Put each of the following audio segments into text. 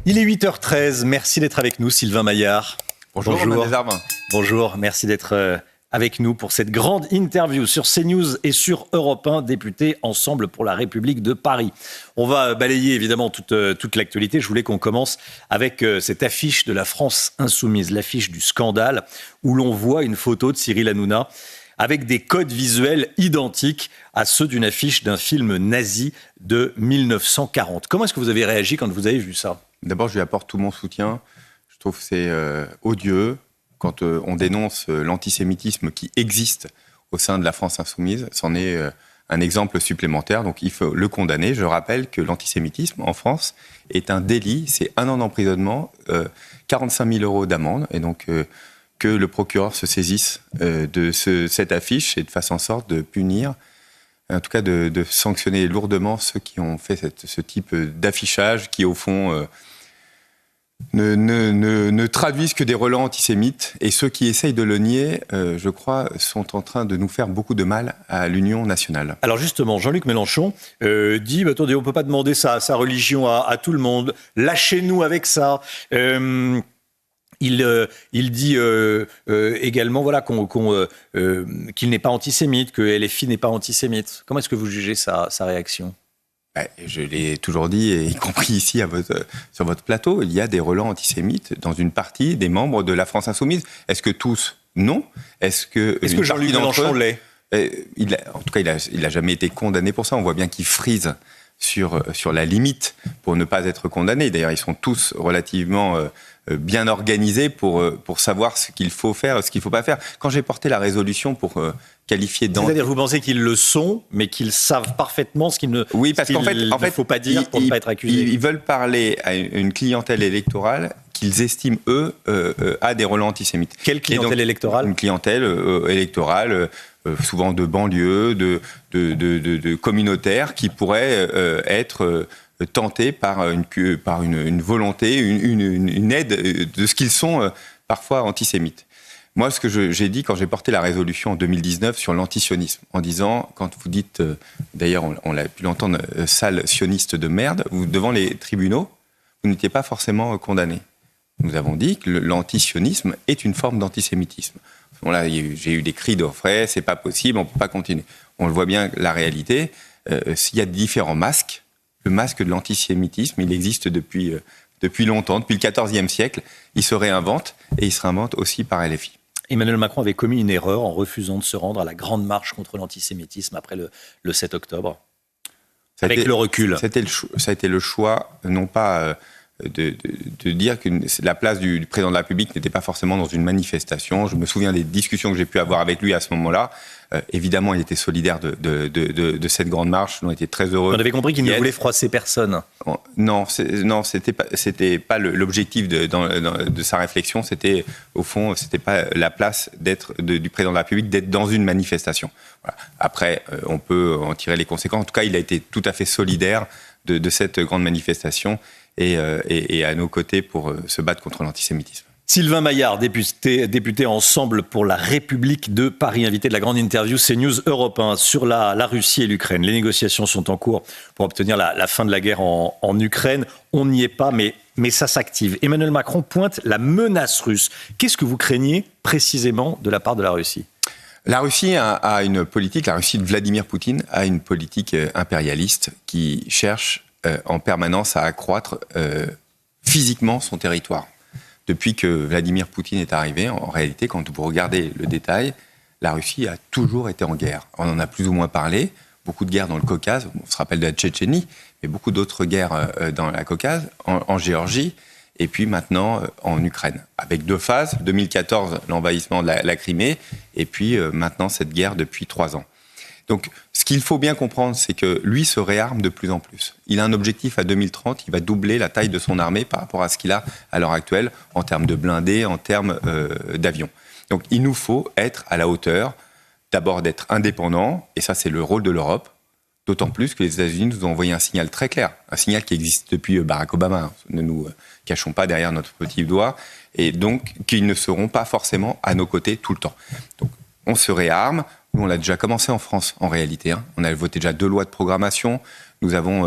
Il est 8h13, merci d'être avec nous Sylvain Maillard. Bonjour. Romain Desarmes. Bonjour, merci d'être avec nous pour cette grande interview sur CNews et sur Europe 1, députés Ensemble pour la République de Paris. On va balayer évidemment toute l'actualité. Je voulais qu'on commence avec cette affiche de la France Insoumise, l'affiche du scandale, où l'on voit une photo de Cyril Hanouna avec des codes visuels identiques à ceux d'une affiche d'un film nazi de 1940. Comment est-ce que vous avez réagi quand vous avez vu ça ? D'abord, je lui apporte tout mon soutien. Je trouve que c'est odieux quand on dénonce l'antisémitisme qui existe au sein de la France insoumise. C'en est un exemple supplémentaire, donc il faut le condamner. Je rappelle que l'antisémitisme en France est un délit, c'est 1 an d'emprisonnement, 45 000 € d'amende, et donc que le procureur se saisisse de cette affiche et de fasse en sorte de punir, en tout cas de sanctionner lourdement ceux qui ont fait ce type d'affichage qui, au fond, ne traduisent que des relents antisémites. Et ceux qui essayent de le nier, je crois, sont en train de nous faire beaucoup de mal à l'Union nationale. Alors justement, Jean-Luc Mélenchon dit attendez, on ne peut pas demander sa religion à tout le monde. Lâchez-nous avec ça. Il dit également voilà, qu'il n'est pas antisémite, que LFI n'est pas antisémite. Comment est-ce que vous jugez sa réaction ? Je l'ai toujours dit, y compris ici sur votre plateau, il y a des relents antisémites dans une partie des membres de la France Insoumise. Est-ce que tous ? Non. Est-ce que Jean-Luc Mélenchon l'est ? En tout cas, il n'a jamais été condamné pour ça. On voit bien qu'il frise sur la limite pour ne pas être condamné. D'ailleurs, ils sont tous relativement bien organisés pour savoir ce qu'il faut faire, ce qu'il ne faut pas faire. Quand j'ai porté la résolution pour qualifier C'est-à-dire, vous pensez qu'ils le sont, mais qu'ils savent parfaitement ce qu'il ne faut pas dire pour ne pas être accusé. Ils veulent parler à une clientèle électorale qu'ils estiment, eux, à des relents antisémites. Quelle clientèle électorale ? Une clientèle électorale, souvent de banlieue, de communautaires, qui pourraient être tentés par une volonté, une aide de ce qu'ils sont parfois antisémites. Moi, ce que j'ai dit quand j'ai porté la résolution en 2019 sur l'antisionisme, en disant, quand vous dites, d'ailleurs on l'a pu l'entendre, sale sioniste de merde, devant les tribunaux, vous n'étiez pas forcément condamné. Nous avons dit que l'antisionisme est une forme d'antisémitisme. Bon, là, j'ai eu des cris d'orfraie, c'est pas possible, on peut pas continuer. On le voit bien, la réalité, s'il y a différents masques, le masque de l'antisémitisme, il existe depuis longtemps, depuis le XIVe siècle, il se réinvente, et il se réinvente aussi par LFI. Emmanuel Macron avait commis une erreur en refusant de se rendre à la grande marche contre l'antisémitisme après le 7 octobre. Avec le recul. Ça a été le choix, non pas de dire que la place du président de la République n'était pas forcément dans une manifestation. Je me souviens des discussions que j'ai pu avoir avec lui à ce moment-là. Évidemment, il était solidaire de cette grande marche. On était très heureux. On avait compris qu'il ne voulait froisser personne. Non, c'était pas l'objectif de sa réflexion. C'était, au fond, c'était pas la place du président de la République d'être dans une manifestation. Voilà. Après, on peut en tirer les conséquences. En tout cas, il a été tout à fait solidaire de cette grande manifestation et à nos côtés pour se battre contre l'antisémitisme. Sylvain Maillard, député Ensemble pour la République de Paris, invité de la grande interview CNews Europe 1 sur la Russie et l'Ukraine. Les négociations sont en cours pour obtenir la fin de la guerre en Ukraine. On n'y est pas, mais ça s'active. Emmanuel Macron pointe la menace russe. Qu'est-ce que vous craignez précisément de la part de la Russie ? La Russie a une politique, la Russie de Vladimir Poutine a une politique impérialiste qui cherche en permanence à accroître physiquement son territoire. Depuis que Vladimir Poutine est arrivé, en réalité, quand vous regardez le détail, la Russie a toujours été en guerre. On en a plus ou moins parlé, beaucoup de guerres dans le Caucase, on se rappelle de la Tchétchénie, mais beaucoup d'autres guerres dans la Caucase, en Géorgie, et puis maintenant en Ukraine. Avec 2 phases, 2014, l'envahissement de la Crimée, et puis maintenant cette guerre depuis 3 ans. Donc, ce qu'il faut bien comprendre, c'est que lui se réarme de plus en plus. Il a un objectif à 2030, il va doubler la taille de son armée par rapport à ce qu'il a à l'heure actuelle, en termes de blindés, en termes d'avions. Donc, il nous faut être à la hauteur, d'abord d'être indépendants, et ça, c'est le rôle de l'Europe, d'autant plus que les États-Unis nous ont envoyé un signal très clair, un signal qui existe depuis Barack Obama. Ne nous cachons pas derrière notre petit doigt, et donc qu'ils ne seront pas forcément à nos côtés tout le temps. Donc, on se réarme. Nous, on l'a déjà commencé en France, en réalité. On a voté déjà 2 lois de programmation. Nous avons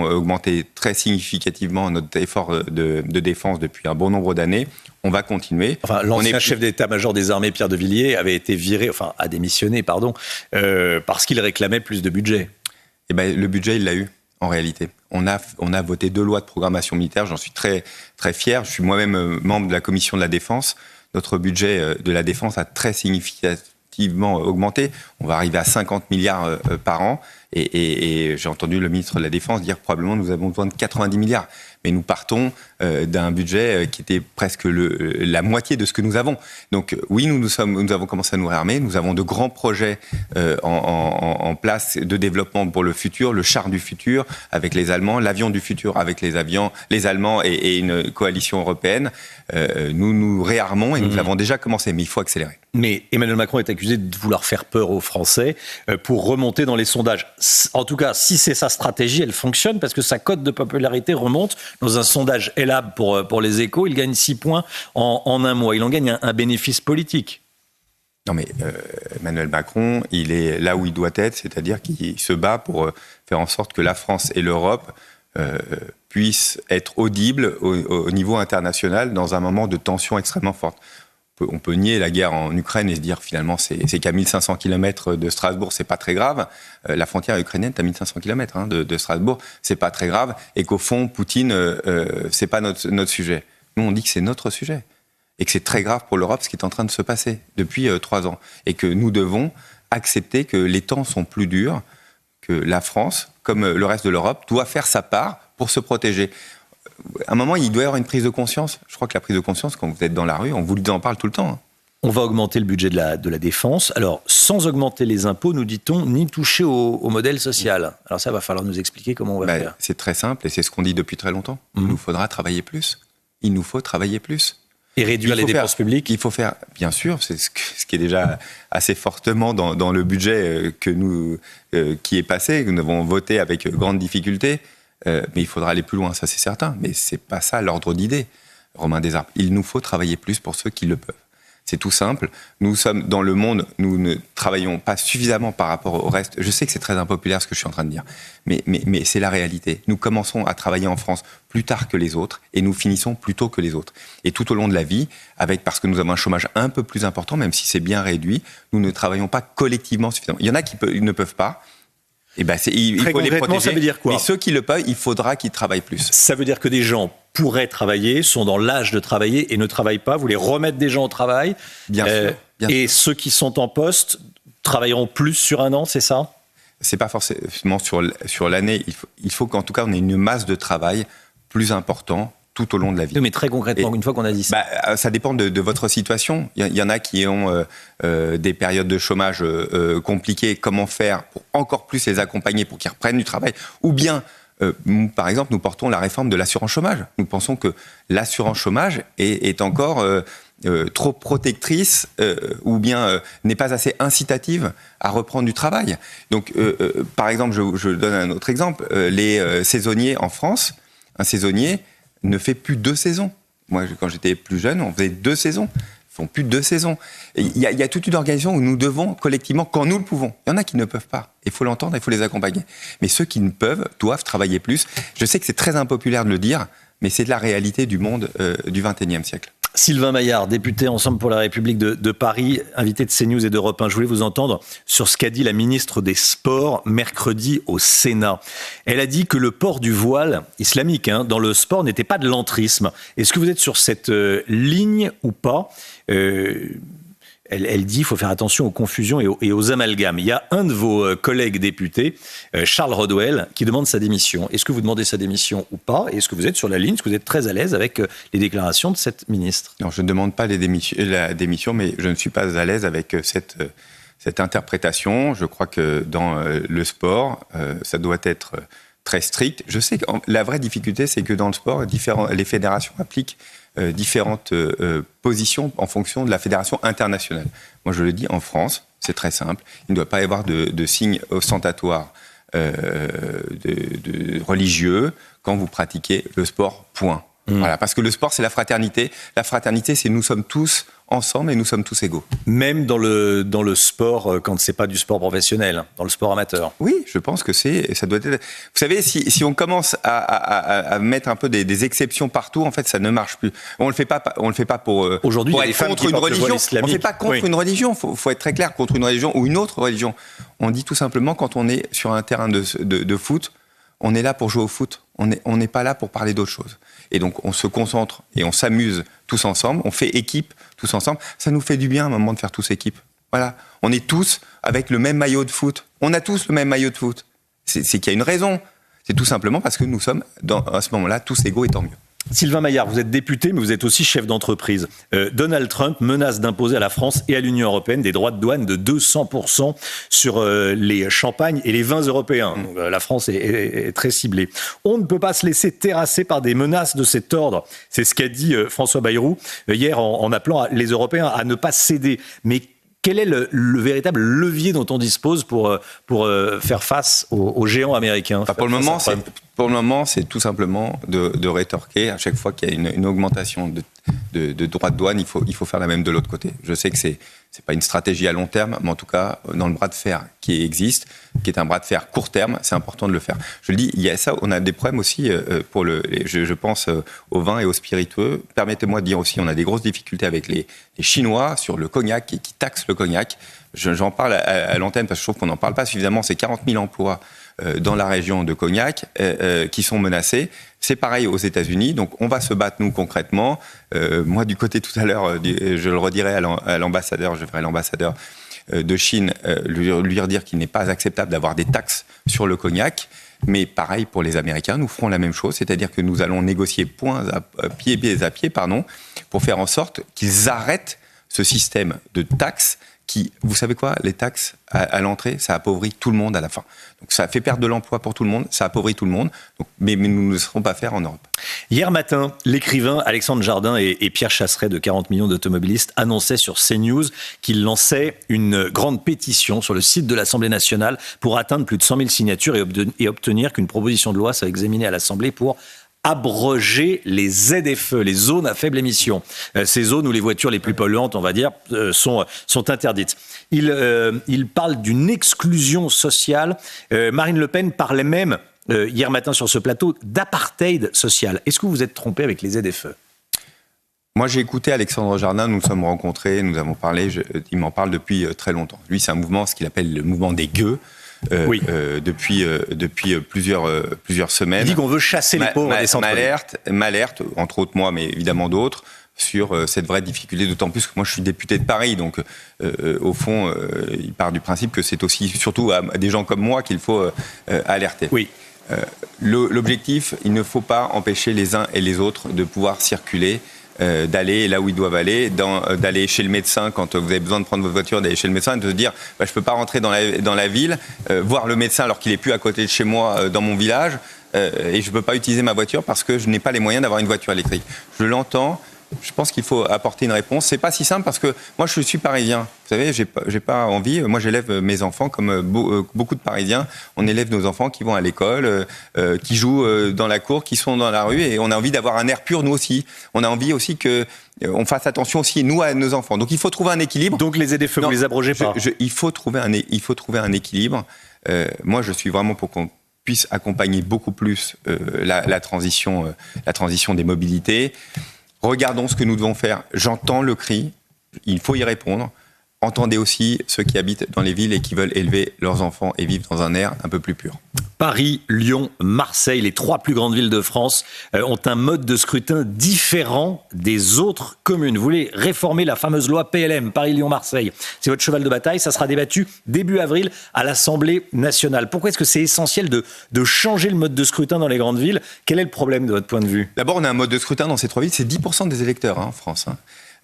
augmenté très significativement notre effort de défense depuis un bon nombre d'années. On va continuer. Enfin, l'ancien chef d'état-major des armées, Pierre de Villiers, avait été viré, a démissionné, parce qu'il réclamait plus de budget. Eh ben, le budget, il l'a eu, en réalité. On a voté 2 lois de programmation militaire. J'en suis très, très fier. Je suis moi-même membre de la commission de la défense. Notre budget de la défense a très significativement augmenté. On va arriver à 50 milliards par an. Et j'ai entendu le ministre de la Défense dire probablement nous avons besoin de 90 milliards. Mais nous partons d'un budget qui était presque la moitié de ce que nous avons. Donc oui, nous avons commencé à nous réarmer. Nous avons de grands projets en place de développement pour le futur, le char du futur avec les Allemands, l'avion du futur avec les Allemands et une coalition européenne. Nous nous réarmons et nous avons déjà commencé, mais il faut accélérer. Mais Emmanuel Macron est accusé de vouloir faire peur aux Français pour remonter dans les sondages. En tout cas, si c'est sa stratégie, elle fonctionne parce que sa cote de popularité remonte. Dans un sondage Elab pour les Échos, il gagne 6 points en un mois. Il en gagne un bénéfice politique. Non mais Emmanuel Macron, il est là où il doit être, c'est-à-dire qu'il se bat pour faire en sorte que la France et l'Europe puissent être audibles au niveau international dans un moment de tension extrêmement forte. On peut nier la guerre en Ukraine et se dire finalement c'est qu'à 1500 km de Strasbourg, c'est pas très grave. La frontière ukrainienne est à 1500 km de Strasbourg, c'est pas très grave. Et qu'au fond, Poutine, c'est pas notre sujet. Nous, on dit que c'est notre sujet. Et que c'est très grave pour l'Europe ce qui est en train de se passer depuis 3 ans. Et que nous devons accepter que les temps sont plus durs, que la France, comme le reste de l'Europe, doit faire sa part pour se protéger. À un moment, il doit y avoir une prise de conscience. Je crois que la prise de conscience, quand vous êtes dans la rue, on vous en parle tout le temps. On va augmenter le budget de la défense. Alors, sans augmenter les impôts, nous dit-on, ni toucher au modèle social. Alors ça, va falloir nous expliquer comment on va faire. C'est très simple et c'est ce qu'on dit depuis très longtemps. Il nous faudra travailler plus. Il nous faut travailler plus. Et réduire les dépenses publiques. Il faut faire, bien sûr, c'est ce qui est déjà assez fortement dans le budget qui est passé, que nous avons voté avec grande difficulté. Mais il faudra aller plus loin, ça c'est certain. Mais c'est pas ça l'ordre d'idée, Romain Desarmes. Il nous faut travailler plus pour ceux qui le peuvent. C'est tout simple. Nous sommes dans le monde, nous ne travaillons pas suffisamment par rapport au reste. Je sais que c'est très impopulaire ce que je suis en train de dire, mais c'est la réalité. Nous commençons à travailler en France plus tard que les autres et nous finissons plus tôt que les autres. Et tout au long de la vie, parce que nous avons un chômage un peu plus important, même si c'est bien réduit, nous ne travaillons pas collectivement suffisamment. Il y en a qui ne peuvent pas. Et il faut les protéger. Ça veut dire quoi ? Mais ceux qui le peuvent, il faudra qu'ils travaillent plus. Ça veut dire que des gens pourraient travailler, sont dans l'âge de travailler et ne travaillent pas. Vous voulez remettre des gens au travail. Bien sûr. Et ceux qui sont en poste travailleront plus sur un an, c'est ça ? C'est pas forcément sur l'année. Il faut qu'en tout cas on ait une masse de travail plus importante tout au long de la vie. Oui, mais très concrètement, une fois qu'on a dit ça. Ça dépend de votre situation. Il y en a qui ont des périodes de chômage compliquées. Comment faire pour encore plus les accompagner pour qu'ils reprennent du travail ? Ou bien, par exemple, nous portons la réforme de l'assurance chômage. Nous pensons que l'assurance chômage est encore trop protectrice ou bien n'est pas assez incitative à reprendre du travail. Donc, par exemple, je donne un autre exemple. Les saisonniers en France, un saisonnier ne fait plus 2 saisons. Moi, quand j'étais plus jeune, on faisait 2 saisons. Ils font plus de 2 saisons. Il y a toute une organisation où nous devons collectivement, quand nous le pouvons. Il y en a qui ne peuvent pas. Il faut l'entendre, il faut les accompagner. Mais ceux qui ne peuvent doivent travailler plus. Je sais que c'est très impopulaire de le dire, mais c'est de la réalité du monde du XXIe siècle. Sylvain Maillard, député Ensemble pour la République de Paris, invité de CNews et d'Europe 1. Je voulais vous entendre sur ce qu'a dit la ministre des Sports mercredi au Sénat. Elle a dit que le port du voile islamique dans le sport n'était pas de l'entrisme. Est-ce que vous êtes sur cette ligne ou pas ? Elle dit qu'il faut faire attention aux confusions et aux amalgames. Il y a un de vos collègues députés, Charles Rodwell, qui demande sa démission. Est-ce que vous demandez sa démission ou pas ? Et est-ce que vous êtes sur la ligne ? Est-ce que vous êtes très à l'aise avec les déclarations de cette ministre ? Non, je ne demande pas la démission, mais je ne suis pas à l'aise avec cette interprétation. Je crois que dans le sport, ça doit être très strict. Je sais que la vraie difficulté, c'est que dans le sport, les fédérations appliquent différentes positions en fonction de la fédération internationale. Moi, je le dis, en France, c'est très simple. Il ne doit pas y avoir de signes ostentatoires religieux quand vous pratiquez le sport, point. Voilà, parce que le sport, c'est la fraternité. La fraternité, c'est nous sommes tous ensemble et nous sommes tous égaux. Même dans le sport, quand c'est pas du sport professionnel, dans le sport amateur. Oui, je pense que ça doit être. Vous savez, si on commence à mettre un peu des exceptions partout, en fait, ça ne marche plus. On le fait pas pour aujourd'hui pour il y a être des femmes contre qui une portent le voile religion. islamique. On ne fait pas contre une religion. Faut être très clair, contre une religion ou une autre religion. On dit tout simplement, quand on est sur un terrain de foot, on est là pour jouer au foot. On n'est pas là pour parler d'autre chose. Et donc, on se concentre et on s'amuse tous ensemble. On fait équipe tous ensemble. Ça nous fait du bien, à un moment, de faire tous équipe. Voilà. On est tous avec le même maillot de foot. On a tous le même maillot de foot. C'est qu'il y a une raison. C'est tout simplement parce que nous sommes, à ce moment-là, tous égaux et tant mieux. Sylvain Maillard, vous êtes député, mais vous êtes aussi chef d'entreprise. Donald Trump menace d'imposer à la France et à l'Union européenne des droits de douane de 200% sur les champagnes et les vins européens. Donc, la France est très ciblée. On ne peut pas se laisser terrasser par des menaces de cet ordre. C'est ce qu'a dit François Bayrou hier en appelant les Européens à ne pas céder. Mais quel est le véritable levier dont on dispose pour faire face aux géants américains? Pour le moment, c'est tout simplement de rétorquer à chaque fois qu'il y a une augmentation de droits de douane, il faut faire la même de l'autre côté. Je sais que c'est pas une stratégie à long terme, mais en tout cas, dans le bras de fer qui existe, qui est un bras de fer court terme, c'est important de le faire. Je le dis, il y a ça, on a des problèmes aussi je pense au vin et aux spiritueux. Permettez-moi de dire aussi, on a des grosses difficultés avec les Chinois sur le cognac qui taxent le cognac. J'en parle à l'antenne parce que je trouve qu'on n'en parle pas suffisamment. C'est 40 000 emplois dans la région de Cognac qui sont menacés. C'est pareil aux États-Unis. Donc on va se battre, nous, concrètement. Moi, du côté tout à l'heure, je le redirai à l'ambassadeur, je ferai l'ambassadeur de Chine, lui redire qu'il n'est pas acceptable d'avoir des taxes sur le cognac. Mais pareil pour les Américains, nous ferons la même chose, c'est-à-dire que nous allons négocier pied à pied, pour faire en sorte qu'ils arrêtent ce système de taxes qui, vous savez quoi, les taxes à l'entrée, ça appauvrit tout le monde à la fin. Donc ça fait perdre de l'emploi pour tout le monde, ça appauvrit tout le monde, mais nous ne le serons pas faire en Europe. Hier matin, l'écrivain Alexandre Jardin et Pierre Chasseret de 40 millions d'automobilistes annonçaient sur CNews qu'ils lançaient une grande pétition sur le site de l'Assemblée nationale pour atteindre plus de 100 000 signatures et obtenir qu'une proposition de loi soit examinée à l'Assemblée pour abroger les ZFE, les zones à faible émission. Ces zones où les voitures les plus polluantes, on va dire, sont interdites. Il parle d'une exclusion sociale. Marine Le Pen parlait même, hier matin sur ce plateau, d'apartheid social. Est-ce que vous vous êtes trompé avec les ZFE ? Moi, j'ai écouté Alexandre Jardin, nous nous sommes rencontrés, nous avons parlé, il m'en parle depuis très longtemps. Lui, c'est un mouvement, ce qu'il appelle le mouvement des gueux. Depuis plusieurs semaines. Il dit qu'on veut chasser les pauvres des centres-villes. M'alerte, entre autres moi, mais évidemment d'autres, sur cette vraie difficulté, d'autant plus que moi je suis député de Paris, donc au fond, il part du principe que c'est aussi, surtout à des gens comme moi, qu'il faut alerter. Oui. L'objectif, il ne faut pas empêcher les uns et les autres de pouvoir circuler, d'aller là où ils doivent aller, d'aller chez le médecin quand vous avez besoin de prendre votre voiture, d'aller chez le médecin et de se dire je ne peux pas rentrer dans la ville, voir le médecin alors qu'il n'est plus à côté de chez moi dans mon village et je ne peux pas utiliser ma voiture parce que je n'ai pas les moyens d'avoir une voiture électrique. Je l'entends. Je pense qu'il faut apporter une réponse. C'est pas si simple parce que moi je suis parisien. Vous savez, j'ai pas envie. Moi j'élève mes enfants comme beaucoup de Parisiens. On élève nos enfants qui vont à l'école, qui jouent dans la cour, qui sont dans la rue et on a envie d'avoir un air pur nous aussi. On a envie aussi que on fasse attention aussi nous à nos enfants. Donc il faut trouver un équilibre. Donc les ZFE, vous les abrogez pas. Il faut trouver un équilibre. Moi je suis vraiment pour qu'on puisse accompagner beaucoup plus la transition des mobilités. Regardons ce que nous devons faire. J'entends le cri, il faut y répondre. Entendez aussi ceux qui habitent dans les villes et qui veulent élever leurs enfants et vivre dans un air un peu plus pur. Paris, Lyon, Marseille, les 3 plus grandes villes de France ont un mode de scrutin différent des autres communes. Vous voulez réformer la fameuse loi PLM, Paris, Lyon, Marseille. C'est votre cheval de bataille, ça sera débattu début avril à l'Assemblée nationale. Pourquoi est-ce que c'est essentiel de changer le mode de scrutin dans les grandes villes ? Quel est le problème de votre point de vue ? D'abord, on a un mode de scrutin dans ces 3 villes, c'est 10% des électeurs en France.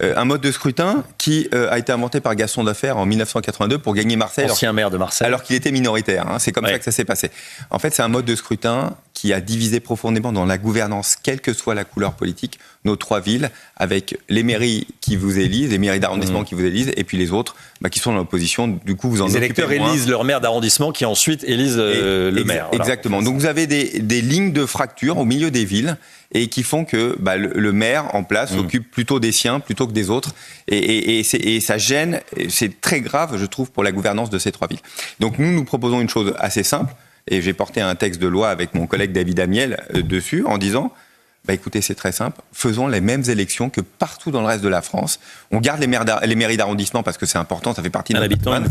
Un mode de scrutin qui a été inventé par Gaston Defferre en 1982 pour gagner Marseille. Ancien maire de Marseille. Alors qu'il était minoritaire. C'est comme ça que ça s'est passé. En fait, c'est un mode de scrutin qui a divisé profondément dans la gouvernance, quelle que soit la couleur politique, nos 3 villes, avec les mairies qui vous élisent, les mairies d'arrondissement qui vous élisent, et puis les autres qui sont dans l'opposition. Du coup, vous en occupez moins. Les électeurs élisent leur maire d'arrondissement qui ensuite élisent le maire. Exactement. Voilà. Donc vous avez des lignes de fracture au milieu des villes et qui font que le maire en place s'occupe plutôt des siens plutôt que des autres. Et ça gêne, c'est très grave, je trouve, pour la gouvernance de ces 3 villes. Donc nous proposons une chose assez simple, et j'ai porté un texte de loi avec mon collègue David Amiel dessus, en disant, écoutez, c'est très simple, faisons les mêmes élections que partout dans le reste de la France. On garde les mairies d'arrondissement parce que c'est important, ça fait partie de notre patrimoine,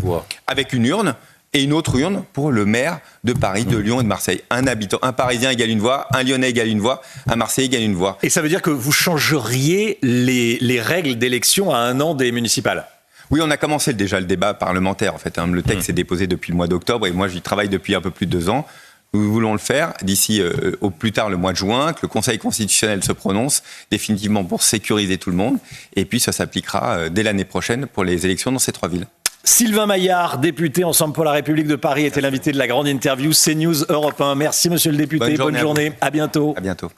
avec une urne, et une autre urne pour le maire de Paris, de Lyon et de Marseille. Un Parisien égale une voix, un Lyonnais égale une voix, un Marseillais égale une voix. Et ça veut dire que vous changeriez les règles d'élection à 1 an des municipales ? Oui, on a commencé déjà le débat parlementaire, en fait. Le texte est déposé depuis le mois d'octobre et moi, j'y travaille depuis un peu plus de 2 ans. Nous voulons le faire d'ici au plus tard le mois de juin, que le Conseil constitutionnel se prononce définitivement pour sécuriser tout le monde. Et puis, ça s'appliquera dès l'année prochaine pour les élections dans ces 3 villes. Sylvain Maillard, député Ensemble pour la République de Paris, était l'invité de la grande interview CNews Europe 1. Merci, monsieur le député. Bonne journée. À bientôt. À bientôt.